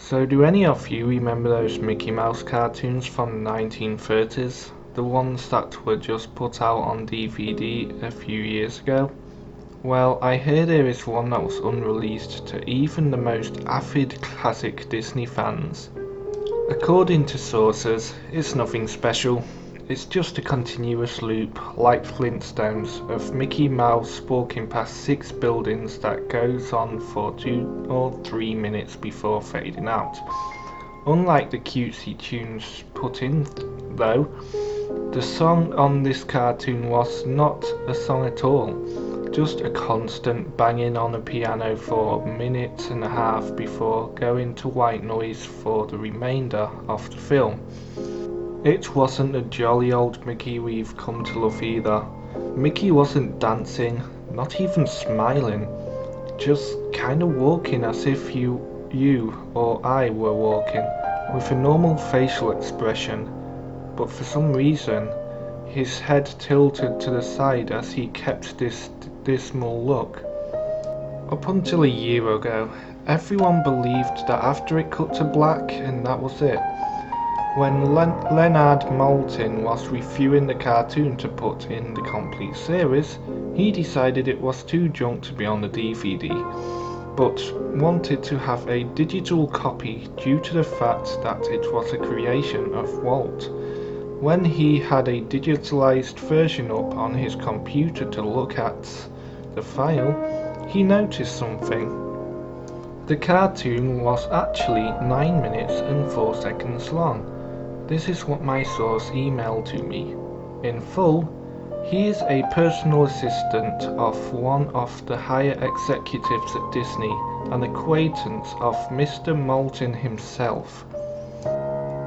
So do any of you remember those Mickey Mouse cartoons from the 1930s? The ones that were just put out on DVD a few years ago? Well, I hear there is one that was unreleased to even the most avid classic Disney fans. According to sources, it's nothing special. It's just a continuous loop, like Flintstones, of Mickey Mouse walking past 6 buildings that goes on for 2 or 3 minutes before fading out. Unlike the cutesy tunes put in, though, the song on this cartoon was not a song at all, just a constant banging on a piano for a minute and a half before going to white noise for the remainder of the film. It wasn't the jolly old Mickey we've come to love either. Mickey wasn't dancing, not even smiling, just kinda walking as if you or I were walking, with a normal facial expression, but for some reason, his head tilted to the side as he kept this dismal look. Up until a year ago, everyone believed that after it cut to black and that was it. When Leonard Maltin was reviewing the cartoon to put in the complete series, he decided it was too junk to be on the DVD, but wanted to have a digital copy due to the fact that it was a creation of Walt. When he had a digitalized version up on his computer to look at the file, he noticed something. The cartoon was actually 9 minutes and 4 seconds long. This is what my source emailed to me. In full, he is a personal assistant of one of the higher executives at Disney, an acquaintance of Mr. Maltin himself.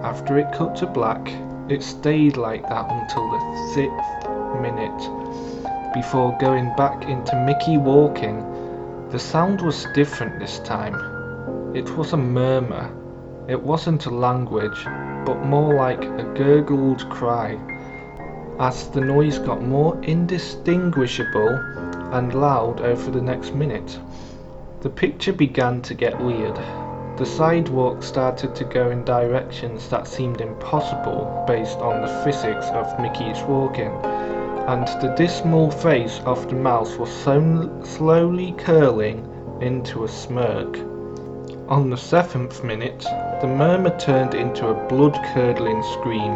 After it cut to black, it stayed like that until the 6th minute, before going back into Mickey walking. The sound was different this time. It was a murmur. It wasn't a language, but more like a gurgled cry, as the noise got more indistinguishable and loud over the next minute. The picture began to get weird. The sidewalk started to go in directions that seemed impossible based on the physics of Mickey's walking, and the dismal face of the mouse was slowly curling into a smirk. On the 7th minute, the murmur turned into a blood-curdling scream,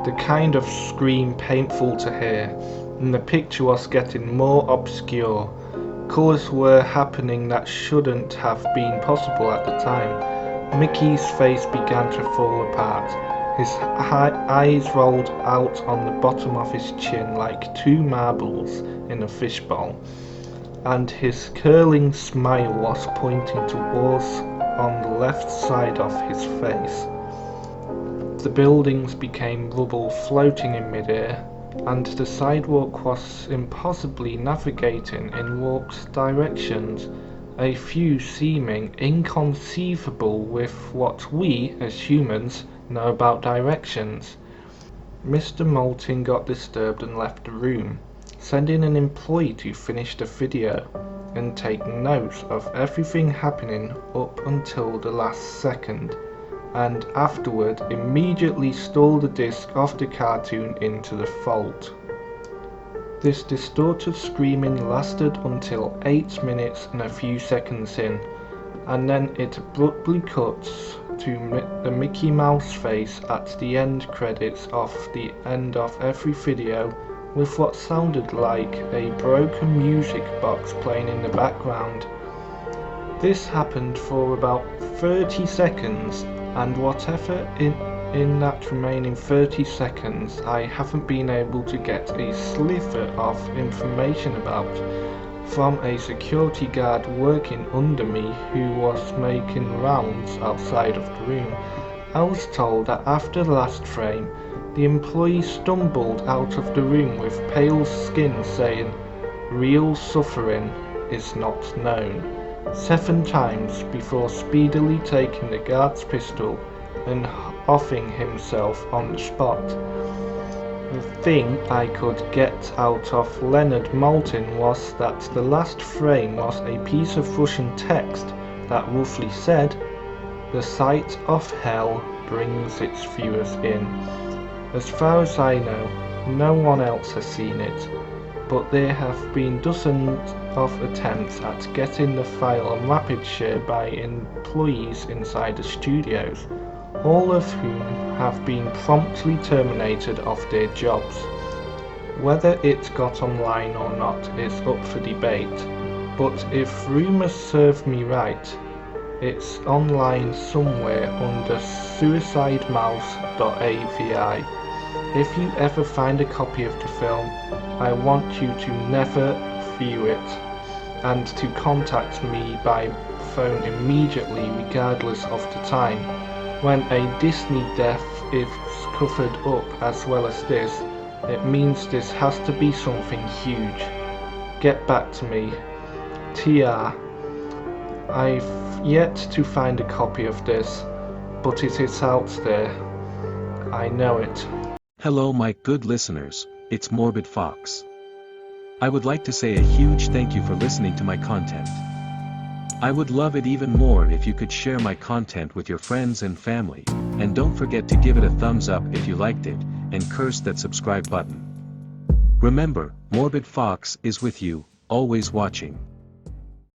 the kind of scream painful to hear, and the picture was getting more obscure. Colours were happening that shouldn't have been possible at the time. Mickey's face began to fall apart. His eyes rolled out on the bottom of his chin like 2 marbles in a fishbowl, and his curling smile was pointing towards on the left side of his face. The buildings became rubble floating in midair, and the sidewalk was impossibly navigating in warped directions, a few seeming inconceivable with what we, as humans, know about directions. Mr. Maltin got disturbed and left the room, sending an employee to finish the video and take notes of everything happening up until the last second, and afterward immediately stole the disc of the cartoon into the vault. This distorted screaming lasted until 8 minutes and a few seconds in, and then it abruptly cuts to the Mickey Mouse face at the end credits of the end of every video, with what sounded like a broken music box playing in the background. This happened for about 30 seconds, and whatever in that remaining 30 seconds I haven't been able to get a sliver of information about, from a security guard working under me who was making rounds outside of the room. I was told that after the last frame, the employee stumbled out of the room with pale skin saying, "Real suffering is not known," 7 times before speedily taking the guard's pistol and offing himself on the spot. The thing I could get out of Leonard Maltin was that the last frame was a piece of Russian text that roughly said, The sight of hell brings its viewers in. As far as I know, no one else has seen it, but there have been dozens of attempts at getting the file on rapid share by employees inside the studios, all of whom have been promptly terminated off their jobs. Whether it got online or not is up for debate, but if rumours serve me right, it's online somewhere under suicidemouse.avi. If you ever find a copy of the film, I want you to never view it, and to contact me by phone immediately regardless of the time. When a Disney death is covered up as well as this, it means this has to be something huge. Get back to me. TR. I've yet to find a copy of this, but it is out there. I know it. Hello my good listeners, it's Morbid Fox. I would like to say a huge thank you for listening to my content. I would love it even more if you could share my content with your friends and family, and don't forget to give it a thumbs up if you liked it, and curse that subscribe button. Remember, Morbid Fox is with you, always watching.